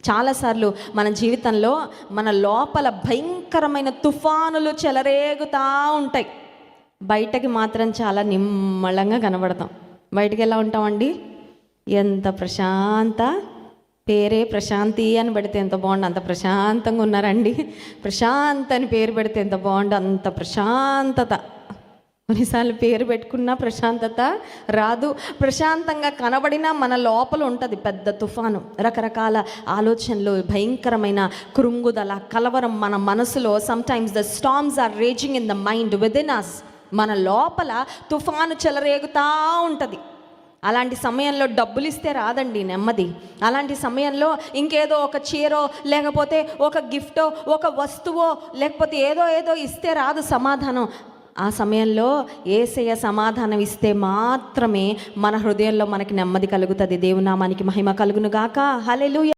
చాలాసార్లు మన జీవితంలో మన లోపల భయంకరమైన తుఫానులు చెలరేగుతూ ఉంటాయి. బయటకి మాత్రం చాలా నిమ్మళంగా కనబడతాం. బయటకు ఎలా ఉంటామండి? ఎంత ప్రశాంత, పేరే ప్రశాంతి అని పెడితే ఎంత బాగుండు, అంత ప్రశాంతంగా ఉన్నారండి. ప్రశాంత్ అని పేరు పెడితే ఎంత బాగుండు, అంత ప్రశాంతత. కొన్నిసార్లు పేరు పెట్టుకున్నా ప్రశాంతత రాదు. ప్రశాంతంగా కనబడినా మన లోపల ఉంటుంది పెద్ద తుఫాను, రకరకాల ఆలోచనలు, భయంకరమైన కృంగుదల, కలవరం మన మనసులో. Sometimes the storms are raging in the mind within us. మన లోపల తుఫాను చెలరేగుతూ ఉంటుంది. అలాంటి సమయంలో డబ్బులు ఇస్తే రాదండి నెమ్మది. అలాంటి సమయంలో ఇంకేదో ఒక చీరో, లేకపోతే ఒక గిఫ్టో, ఒక వస్తువో, లేకపోతే ఏదో ఇస్తే రాదు సమాధానం. ఆ సమయంలో యేసయ్య సమాధానం ఇస్తే మాత్రమే మన హృదయంలో మనకి నెమ్మది కలుగుతుంది. దేవుని నామానికి మహిమ కలుగును గాక. హల్లెలూయా.